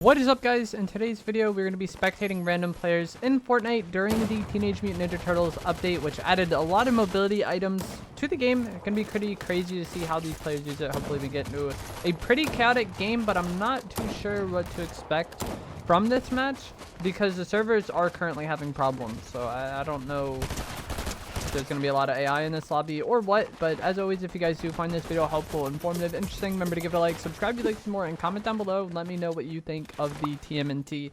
What is up, guys? In today's video, we're going to be spectating random players in Fortnite during the Teenage Mutant Ninja Turtles update, which added a lot of mobility items to the game. It's going to be pretty crazy to see how these players use it. Hopefully we get into a pretty chaotic game, but I'm not too sure what to expect from this match because the servers are currently having problems. So I don't know if there's going to be a lot of AI in this lobby or what, but as always, if you guys do find this video helpful, informative, interesting, remember to give it a like, subscribe if you'd like to see more, and comment down below. Let me know what you think of the TMNT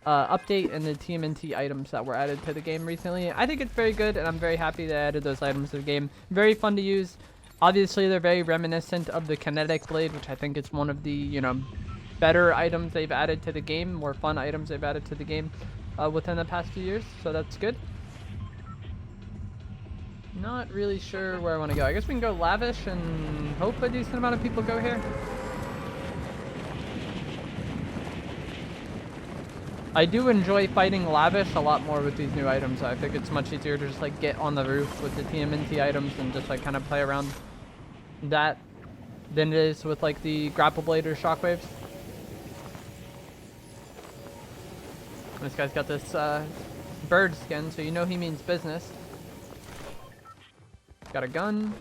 update and the TMNT items that were added to the game recently. I think it's very good, and I'm very happy they added those items to the game. Very fun to use. Obviously, they're very reminiscent of the kinetic blade, which I think it's one of the, you know, better items they've added to the game, more fun items they've added to the game within the past few years, so that's good. Not really sure where I want to go. I guess we can go lavish and hope a decent amount of people go here. I do enjoy fighting lavish a lot more with these new items. I think it's much easier to just like get on the roof with the TMNT items and just like kind of play around that than it is with like the grapple blade or shockwaves. This guy's got this bird skin, so you know he means business. Got a gun.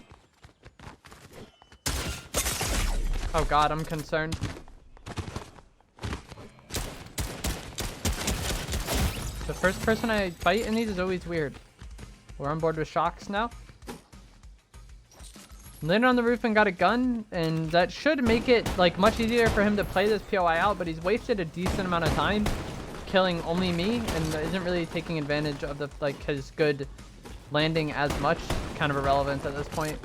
Oh god, I'm concerned. The first person I fight in these is always weird. We're on board with shocks now. Landed on the roof and got a gun, and that should make it like much easier for him to play this POI out, but he's wasted a decent amount of time killing only me and isn't really taking advantage of the like his good landing as much. Kind of irrelevant at this point.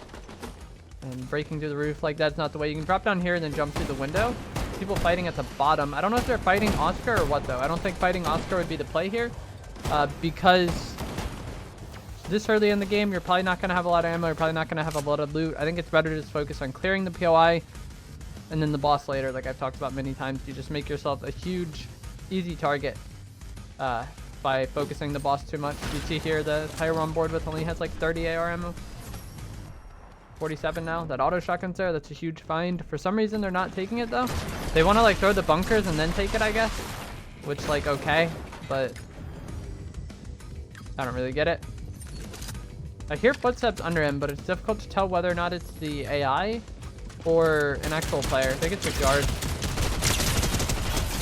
And breaking through the roof like that's not the way. You can drop down here and then jump through the window. People fighting at the bottom. I don't know if they're fighting Oscar or what though. I don't think fighting Oscar would be the play here because this early in the game you're probably not going to have a lot of ammo. You're probably not going to have a lot of loot. I think it's better to just focus on clearing the POI and then the boss later, like I've talked about many times. You just make yourself a huge easy target by focusing the boss too much. You see here the player we're on board with only has like 30 AR ammo. 47 now. That auto shotgun's there. That's a huge find. For some reason they're not taking it though. They want to like throw the bunkers and then take it, I guess. Which like okay, but I don't really get it. I hear footsteps under him, but it's difficult to tell whether or not it's the AI or an actual player. I think it's a guard.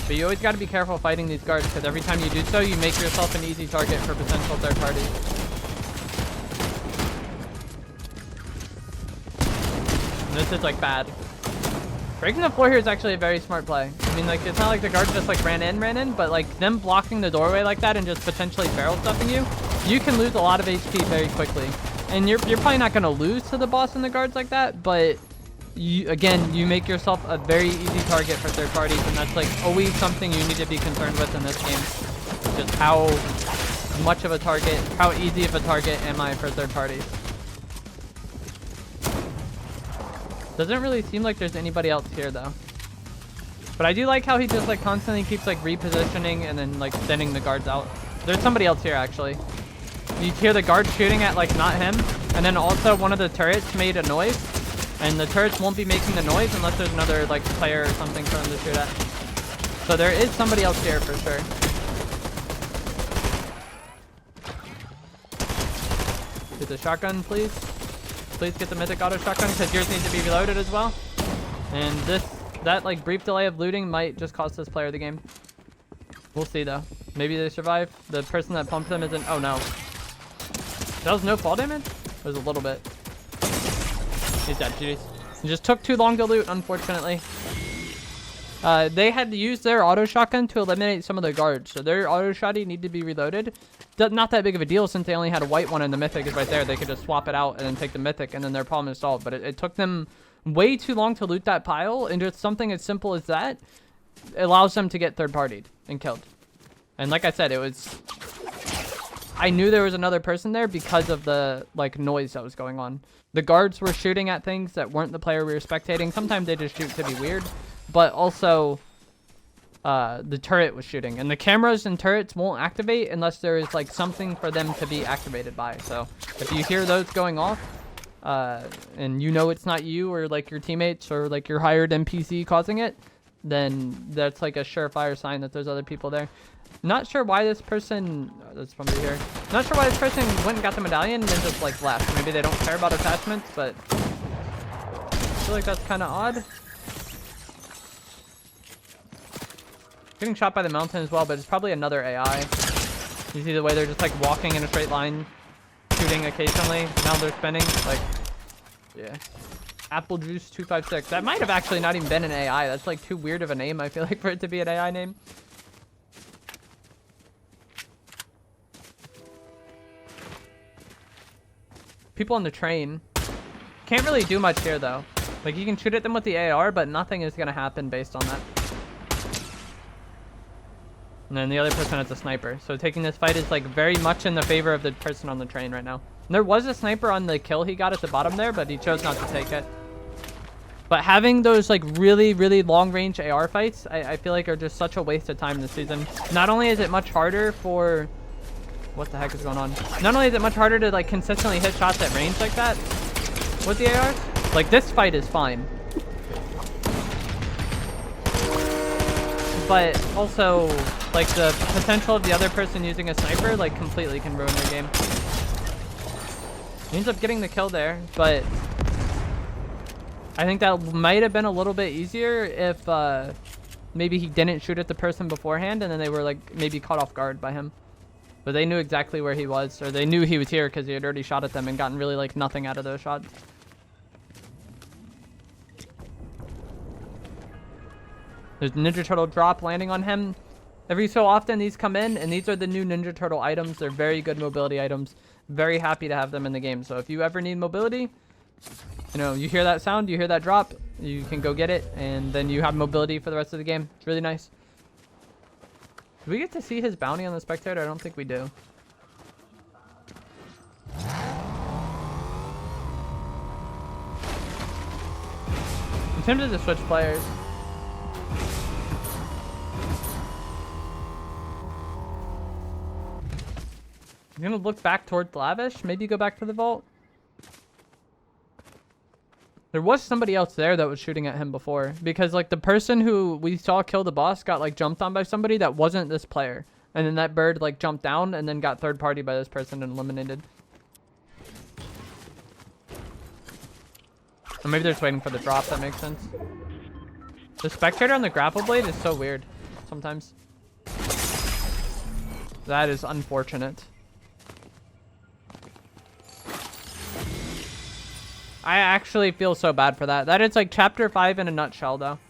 But you always got to be careful fighting these guards because every time you do so, you make yourself an easy target for potential third parties. And this is like bad. Breaking the floor here is actually a very smart play. I mean, like it's not like the guards just like ran in, but like them blocking the doorway like that and just potentially barrel stuffing you, you can lose a lot of HP very quickly. And you're probably not going to lose to the boss and the guards like that, but you make yourself a very easy target for third parties, and that's like always something you need to be concerned with in this game. Just how much of a target, how easy of a target am I for third parties? Doesn't really seem like there's anybody else here though. But I do like how he just like constantly keeps like repositioning and then like sending the guards out. There's somebody else here actually. You hear the guard shooting at like not him, and then also one of the turrets made a noise. And the turrets won't be making the noise unless there's another like player or something for them to shoot at. So there is somebody else here for sure. Get the shotgun, please. Please get the mythic auto shotgun because yours needs to be reloaded as well. And that like brief delay of looting might just cost this player the game. We'll see though. Maybe they survive. The person that pumped them isn't. Oh no. That was no fall damage? It was a little bit. He's dead, GG's. It just took too long to loot, unfortunately. They had to use their auto shotgun to eliminate some of the guards, so their auto shotty need to be reloaded. Not that big of a deal since they only had a white one and the mythic is right there. They could just swap it out and then take the mythic and then their problem is solved. But it took them way too long to loot that pile, and just something as simple as that allows them to get third-partied and killed. And like I said, I knew there was another person there because of the like noise that was going on. The guards were shooting at things that weren't the player we were spectating. Sometimes they just shoot to be weird, but also the turret was shooting, and the cameras and turrets won't activate unless there is like something for them to be activated by. So if you hear those going off and you know it's not you or like your teammates or like your hired NPC causing it, then that's like a surefire sign that there's other people there. Not sure why this person, that's somebody here. Not sure why this person went and got the medallion and then just like left. Maybe they don't care about attachments, but I feel like that's kind of odd. Getting shot by the mountain as well, but it's probably another AI. You see the way they're just like walking in a straight line, shooting occasionally. Now they're spinning. Like, yeah. Apple Juice 256. That might have actually not even been an AI. That's like too weird of a name, I feel like, for it to be an AI name. People on the train. Can't really do much here, though. Like, you can shoot at them with the AR, but nothing is going to happen based on that. And then the other person has a sniper. So taking this fight is, like, very much in the favor of the person on the train right now. And there was a sniper on the kill he got at the bottom there, but he chose not to take it. But having those, like, really, really long-range AR fights, I feel like are just such a waste of time this season. Not only is it much harder for... What the heck is going on? Not only is it much harder to, like, consistently hit shots at range like that with the ARs, like, this fight is fine. But also, like, the potential of the other person using a sniper, like, completely can ruin their game. He ends up getting the kill there, but I think that might have been a little bit easier if maybe he didn't shoot at the person beforehand and then they were, like, maybe caught off guard by him. But they knew exactly where he was, or they knew he was here because he had already shot at them and gotten really, like, nothing out of those shots. There's Ninja Turtle drop landing on him. Every so often these come in, and these are the new Ninja Turtle items. They're very good mobility items. Very happy to have them in the game. So if you ever need mobility, you know, you hear that sound, you hear that drop, you can go get it, and then you have mobility for the rest of the game. It's really nice. Do we get to see his bounty on the Spectator? I don't think we do. In terms of the Switch players, I'm gonna look back towards Lavish. Maybe go back to the vault. There was somebody else there that was shooting at him before. Because, like, the person who we saw kill the boss got, like, jumped on by somebody that wasn't this player. And then that bird, like, jumped down and then got third party by this person and eliminated. Or maybe they're just waiting for the drop. That makes sense. The Spectator on the grapple blade is so weird sometimes. That is unfortunate. I actually feel so bad for that. That is like chapter 5 in a nutshell, though.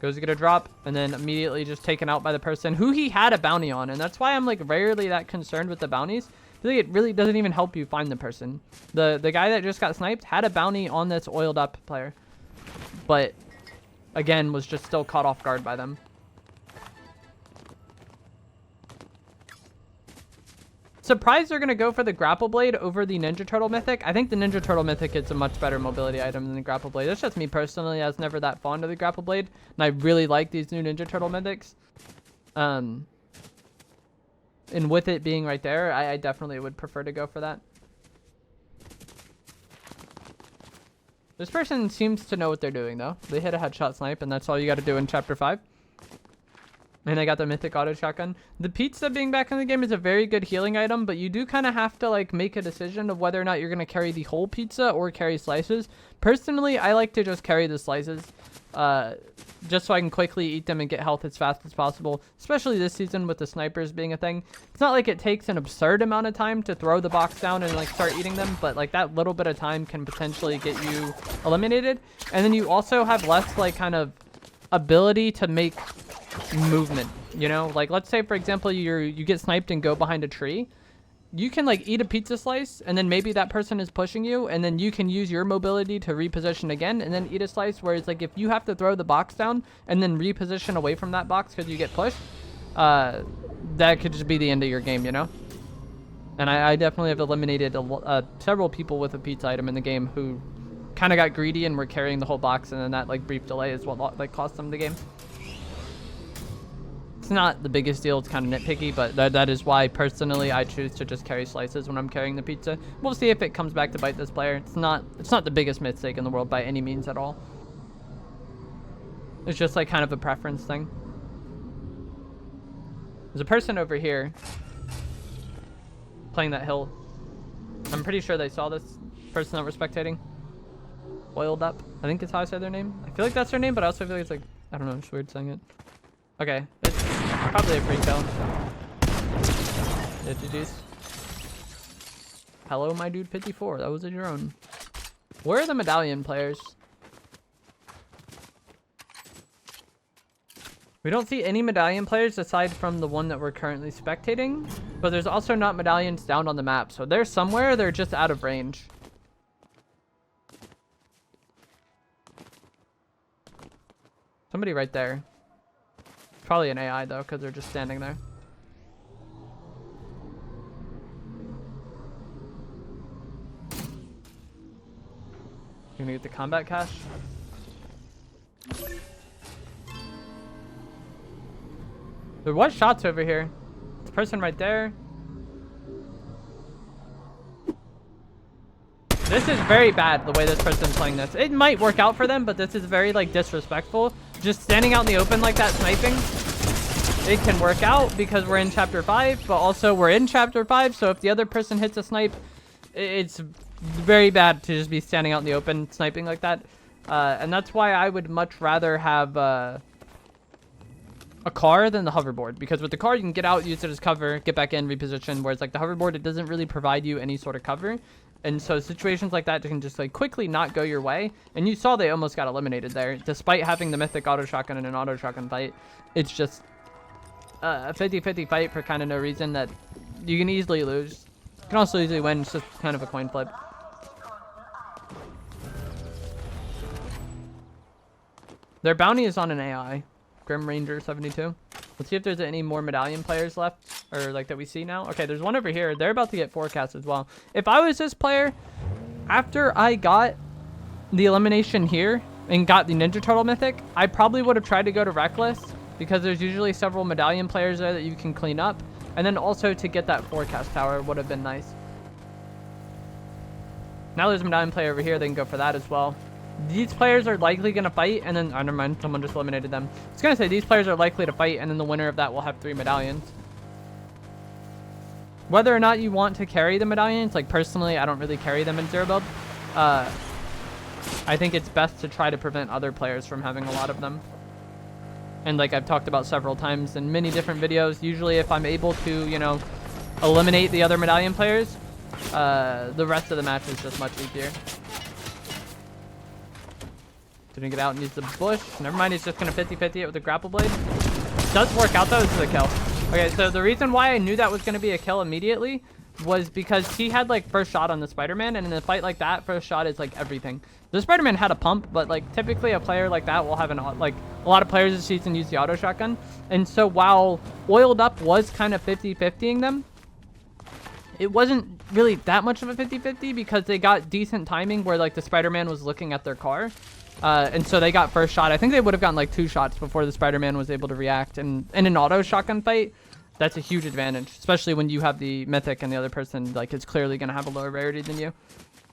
Goes to get a drop and then immediately just taken out by the person who he had a bounty on. And that's why I'm like rarely that concerned with the bounties. I feel like it really doesn't even help you find the person. The guy that just got sniped had a bounty on this oiled up player. But again, was just still caught off guard by them. Surprised they're going to go for the grapple blade over the Ninja Turtle mythic. I think the Ninja Turtle mythic is a much better mobility item than the grapple blade. That's just me personally. I was never that fond of the grapple blade. And I really like these new Ninja Turtle mythics. And with it being right there, I definitely would prefer to go for that. This person seems to know what they're doing, though. They hit a headshot snipe, and that's all you got to do in Chapter 5. And I got the mythic auto shotgun. The pizza being back in the game is a very good healing item, but you do kind of have to like make a decision of whether or not you're going to carry the whole pizza or carry slices. Personally, I like to just carry the slices, just so I can quickly eat them and get health as fast as possible, especially this season with the snipers being a thing. It's not like it takes an absurd amount of time to throw the box down and like start eating them, but like that little bit of time can potentially get you eliminated. And then you also have less like kind of ability to make movement, you know, like let's say for example you get sniped and go behind a tree. You can like eat a pizza slice and then maybe that person is pushing you and then you can use your mobility to reposition again and then eat a slice, whereas like if you have to throw the box down and then reposition away from that box because you get pushed, that could just be the end of your game, you know. And I definitely have eliminated several people with a pizza item in the game who kind of got greedy and were carrying the whole box, and then that like brief delay is what like cost them the game. It's not the biggest deal. It's kind of nitpicky, but that is why personally I choose to just carry slices when I'm carrying the pizza. We'll see if it comes back to bite this player. It's not the biggest mistake in the world by any means at all. It's just like kind of a preference thing. There's a person over here playing that hill. I'm pretty sure they saw this person that we're spectating. Oiled up. I think that's how I say their name. I feel like that's their name, but I also feel like it's like, I don't know, it's weird saying it. Okay, it's probably a free kill. Yeah, GG's. Hello, my dude 54. That was a drone. Where are the medallion players? We don't see any medallion players aside from the one that we're currently spectating, but there's also not medallions down on the map. So they're somewhere, they're just out of range. Somebody right there. Probably an AI though, because they're just standing there. You're gonna get the combat cache? There was shots over here. This person right there. This is very bad, the way this person's playing this. It might work out for them, but this is very, like, disrespectful. Just standing out in the open like that, sniping. It can work out because we're in Chapter 5, but also we're in Chapter 5, so if the other person hits a snipe, it's very bad to just be standing out in the open sniping like that. And that's why I would much rather have a car than the hoverboard, because with the car you can get out, use it as cover, get back in, reposition, whereas like the hoverboard, it doesn't really provide you any sort of cover. And so situations like that can just like quickly not go your way. And you saw they almost got eliminated there despite having the mythic auto shotgun in an auto shotgun fight. It's just a 50-50 fight for kind of no reason that you can easily lose. You can also easily win. It's just kind of a coin flip. Their bounty is on an AI. Grim Ranger 72. Let's see if there's any more medallion players left, or like that we see now. Okay, there's one over here. They're about to get forecast as well. If I was this player, after I got the elimination here and got the Ninja Turtle mythic, I probably would have tried to go to Reckless, because there's usually several medallion players there that you can clean up. And then also to get that forecast tower would have been nice. Now there's a medallion player over here. They can go for that as well. These players are likely going to fight, and then, oh, never mind, someone just eliminated them. I was going to say, these players are likely to fight, and then the winner of that will have 3 medallions. Whether or not you want to carry the medallions, like personally, I don't really carry them in zero build. I think it's best to try to prevent other players from having a lot of them. And like I've talked about several times in many different videos, usually if I'm able to, you know, eliminate the other medallion players, the rest of the match is just much easier. Didn't get out and use the bush. Never mind, he's just going to 50-50 it with a grapple blade. Does work out though, this is a kill. Okay, so the reason why I knew that was going to be a kill immediately was because he had like first shot on the Spider-Man, and in a fight like that, first shot is like everything. The Spider-Man had a pump, but like typically a player like that will have an, like a lot of players this season use the auto shotgun. And so while Oiled Up was kind of 50-50ing them, it wasn't really that much of a 50-50 because they got decent timing where like the Spider-Man was looking at their car. And so they got first shot. I think they would have gotten like 2 shots before the Spider-Man was able to react. And in an auto shotgun fight, that's a huge advantage, especially when you have the mythic and the other person like is clearly going to have a lower rarity than you.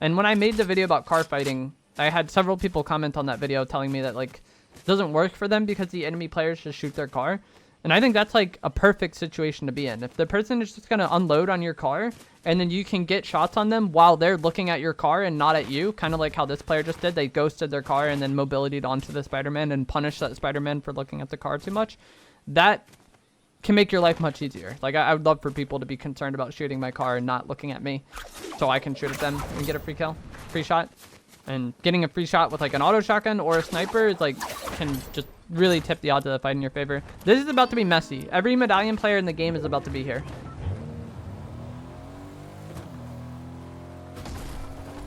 And when I made the video about car fighting, I had several people comment on that video telling me that like it doesn't work for them because the enemy players just shoot their car. And I think that's like a perfect situation to be in. If the person is just going to unload on your car and then you can get shots on them while they're looking at your car and not at you, kind of like how this player just did. They ghosted their car and then mobility'd onto the Spider-Man and punished that Spider-Man for looking at the car too much. That can make your life much easier. Like I would love for people to be concerned about shooting my car and not looking at me so I can shoot at them and get a free kill, free shot. And getting a free shot with like an auto shotgun or a sniper is like can just really tip the odds of the fight in your favor. This is about to be messy. Every medallion player in the game is about to be here.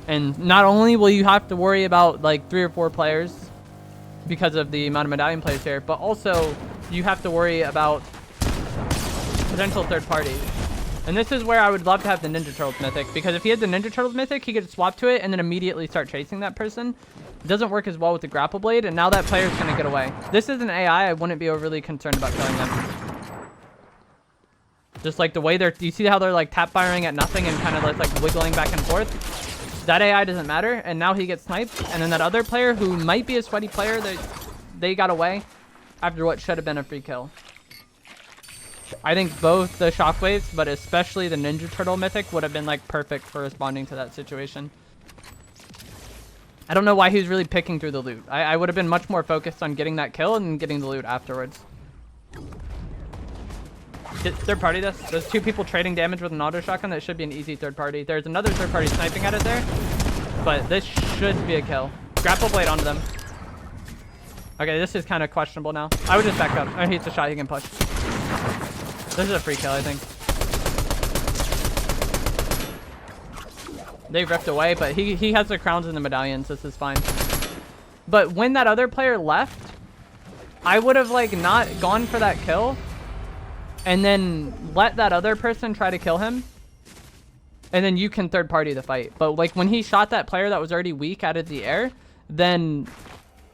And not only will you have to worry about like 3 or 4 players because of the amount of medallion players here, but also you have to worry about potential third parties. And this is where I would love to have the Ninja Turtles mythic, because if he had the Ninja Turtles mythic, he could swap to it and then immediately start chasing that person. It doesn't work as well with the grapple blade, and now that player's going to get away. This is an AI. I wouldn't be overly concerned about killing them. Just like the way they're, you see how they're like tap firing at nothing and kind of like wiggling back and forth? That AI doesn't matter, and now he gets sniped. And then that other player who might be a sweaty player, they got away after what should have been a free kill. I think both the shockwaves, but especially the Ninja Turtle mythic, would have been like perfect for responding to that situation. I don't know why he was really picking through the loot. I would have been much more focused on getting that kill and getting the loot afterwards. Third party this. There's two people trading damage with an auto shotgun. That should be an easy third party. There's another third party sniping at it there, but this should be a kill. Grapple blade onto them. Okay, this is kind of questionable now. I would just back up. Oh, he's a shot. He can push. This is a free kill, I think. They ripped away, but he has the crowns and the medallions. This is fine. But when that other player left, I would have like not gone for that kill and then let that other person try to kill him. And then you can third party the fight. But like when he shot that player that was already weak out of the air, then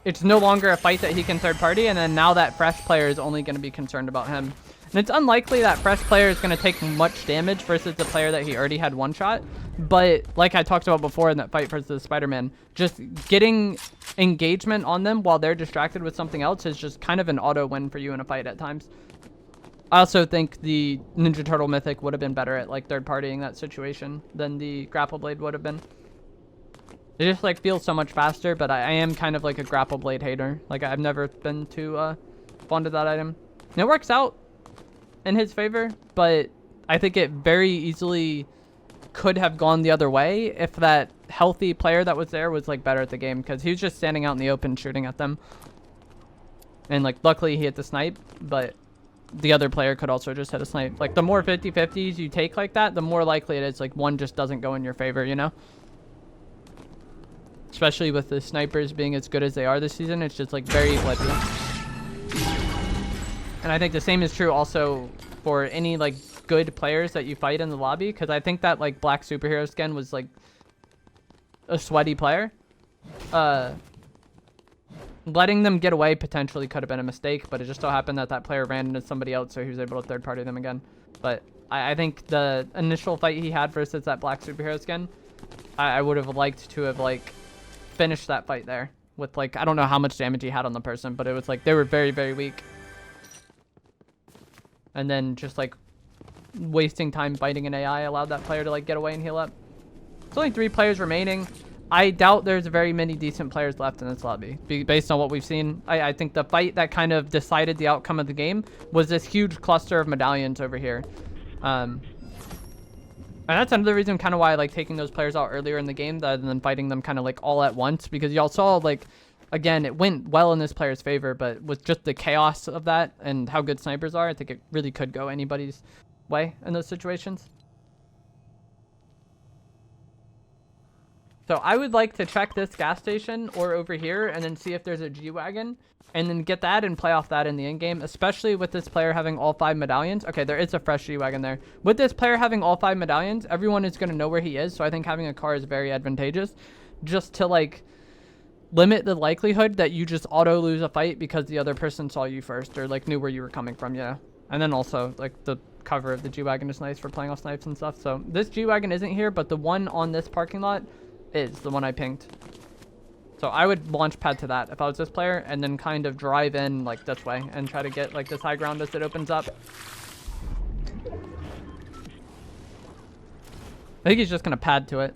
it's no longer a fight that he can third party. And then now that fresh player is only going to be concerned about him. And it's unlikely that fresh player is going to take much damage versus the player that he already had one shot. But like I talked about before in that fight versus Spider-Man, just getting engagement on them while they're distracted with something else is just kind of an auto win for you in a fight at times. I also think the Ninja Turtle mythic would have been better at like third partying that situation than the grapple blade would have been. It just like feels so much faster, but I am kind of like a grapple blade hater. Like I've never been too fond of that item. And it works out in his favor, but I think it very easily could have gone the other way if that healthy player that was there was like better at the game, because he was just standing out in the open shooting at them. And like luckily he hit the snipe, but the other player could also just hit a snipe. Like the more 50-50s you take like that, the more likely it is like one just doesn't go in your favor, you know? Especially with the snipers being as good as they are this season, it's just like very flippy. And I think the same is true also for any like good players that you fight in the lobby, because I think that like black superhero skin was like a sweaty player. Letting them get away potentially could have been a mistake, but it just so happened that that player ran into somebody else, so he was able to third party them again. But I think the initial fight he had versus that black superhero skin, I would have liked to have like finished that fight there with like, I don't know how much damage he had on the person, but it was like they were very, very weak. And then just like wasting time fighting an AI allowed that player to like get away and heal up. There's only 3 players remaining. I doubt there's very many decent players left in this lobby based on what we've seen. I think the fight that kind of decided the outcome of the game was this huge cluster of medallions over here. And that's another reason kind of why I like taking those players out earlier in the game rather than fighting them kind of like all at once, because y'all saw like, again, it went well in this player's favor, but with just the chaos of that and how good snipers are, I think it really could go anybody's way in those situations. So I would like to check this gas station or over here and then see if there's a G-Wagon and then get that and play off that in the end game, especially with this player having all 5 medallions. Okay, there is a fresh G-Wagon there. With this player having all 5 medallions, everyone is going to know where he is, so I think having a car is very advantageous just to like limit the likelihood that you just auto lose a fight because the other person saw you first or like knew where you were coming from, yeah. And then also like the cover of the G-Wagon is nice for playing off snipes and stuff. So this G-Wagon isn't here, but the one on this parking lot is the one I pinged. So I would launch pad to that if I was this player and then kind of drive in like this way and try to get like this high ground as it opens up. I think he's just gonna pad to it.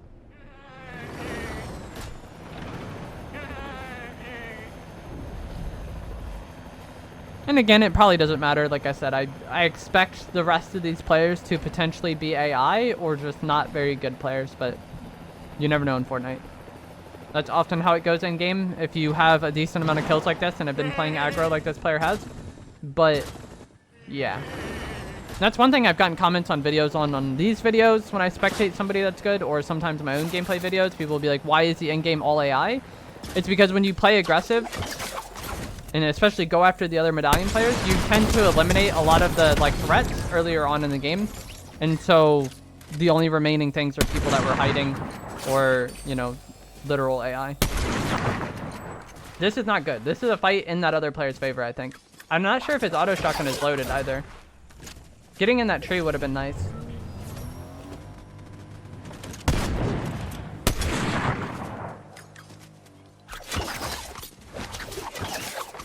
And again, it probably doesn't matter. Like I said, I expect the rest of these players to potentially be AI or just not very good players, but you never know in Fortnite. That's often how it goes in game if you have a decent amount of kills like this and have been playing aggro like this player has. But yeah, that's one thing I've gotten comments on videos on these videos when I spectate somebody that's good, or sometimes my own gameplay videos. People will be like, why is the end game all AI? It's because when you play aggressive and especially go after the other medallion players, you tend to eliminate a lot of the like threats earlier on in the game. And so the only remaining things are people that were hiding or, you know, literal AI. This is not good. This is a fight in that other player's favor, I think. I'm not sure if his auto shotgun is loaded either. Getting in that tree would have been nice.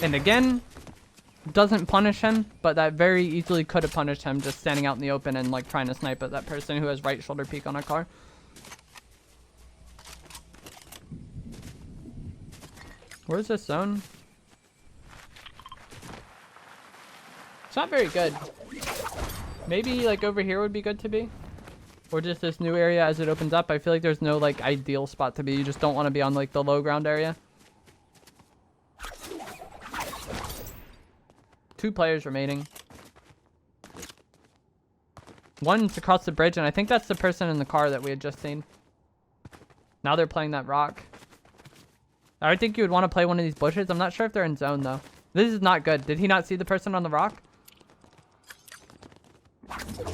And again, doesn't punish him, but that very easily could have punished him just standing out in the open and like trying to snipe at that person who has right shoulder peek on a car. Where's this zone? It's not very good. Maybe like over here would be good to be. Or just this new area as it opens up. I feel like there's no like ideal spot to be. You just don't want to be on like the low ground area. 2 players remaining. One's across the bridge, and I think that's the person in the car that we had just seen. Now they're playing that rock. I would think you would want to play one of these bushes. I'm not sure if they're in zone, though. This is not good. Did he not see the person on the rock?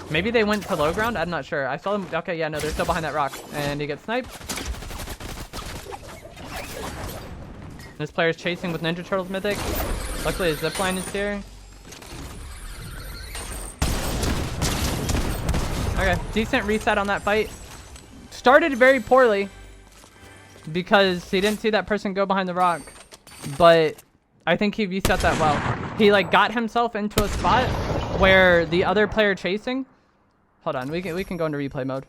Maybe they went to low ground? I'm not sure. I saw them. Okay, yeah, no, they're still behind that rock. And he gets sniped. This player's chasing with Ninja Turtles Mythic. Luckily, his zipline is here. Okay, decent reset on that fight. Started very poorly because he didn't see that person go behind the rock. But I think he reset that well. He like got himself into a spot where the other player chasing... Hold on, we can go into replay mode.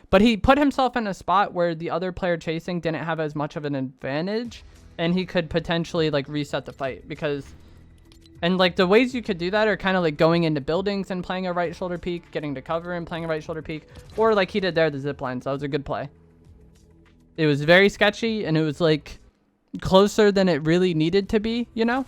But he put himself in a spot where the other player chasing didn't have as much of an advantage, and he could potentially like reset the fight because, and like the ways you could do that are kind of like going into buildings and playing a right shoulder peek, getting to cover and playing a right shoulder peek, or like he did there, the zip line. So that was a good play. It was very sketchy, and it was like closer than it really needed to be, you know?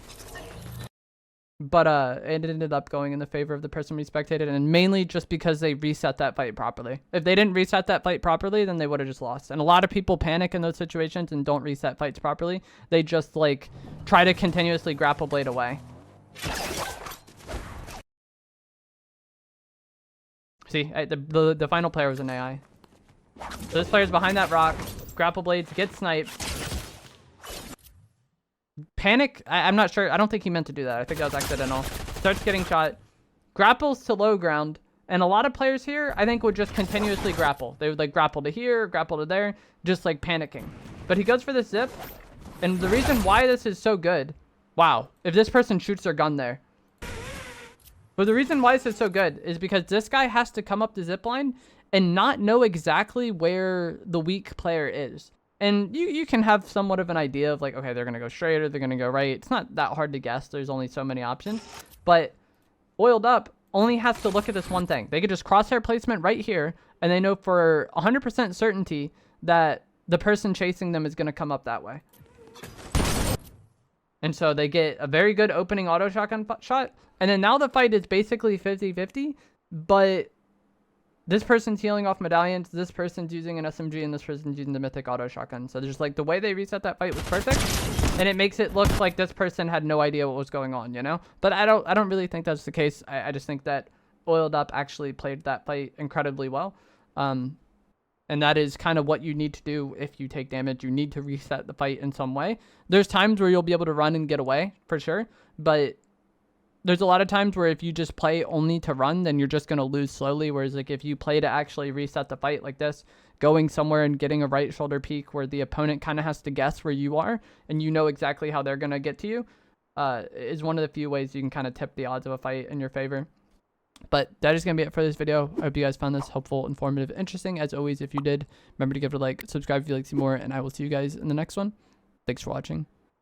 But it ended up going in the favor of the person we spectated, and mainly just because they reset that fight properly. If they didn't reset that fight properly, then they would have just lost. And a lot of people panic in those situations and don't reset fights properly. They just like try to continuously grapple blade away. See, the final player was an AI. So this player's behind that rock. Grapple blades, get sniped. Panic. I'm not sure. I don't think he meant to do that. I think that was accidental. Starts getting shot. Grapples to low ground. And a lot of players here, I think, would just continuously grapple. They would like grapple to here, grapple to there, just like panicking. But he goes for the zip. And the reason why this is so good. Wow. If this person shoots their gun there. But the reason why this is so good is because this guy has to come up the zip line and not know exactly where the weak player is. And you can have somewhat of an idea of like, okay, they're going to go straight or they're going to go right. It's not that hard to guess. There's only so many options. But Oiled Up only has to look at this one thing. They could just crosshair placement right here, and they know for 100% certainty that the person chasing them is going to come up that way. And so they get a very good opening auto shotgun shot. And then now the fight is basically 50-50, but this person's healing off medallions, this person's using an SMG, and this person's using the mythic auto shotgun. So there's like the way they reset that fight was perfect, and it makes it look like this person had no idea what was going on, you know? But I don't really think that's the case. I just think that Oiled Up actually played that fight incredibly well. And that is kind of what you need to do if you take damage. You need to reset the fight in some way. There's times where you'll be able to run and get away, for sure, but there's a lot of times where if you just play only to run, then you're just going to lose slowly. Whereas like if you play to actually reset the fight like this, going somewhere and getting a right shoulder peek where the opponent kind of has to guess where you are and you know exactly how they're going to get to you, is one of the few ways you can kind of tip the odds of a fight in your favor. But that is going to be it for this video. I hope you guys found this helpful, informative, interesting. As always, if you did, remember to give it a like, subscribe if you'd like to see more, and I will see you guys in the next one. Thanks for watching.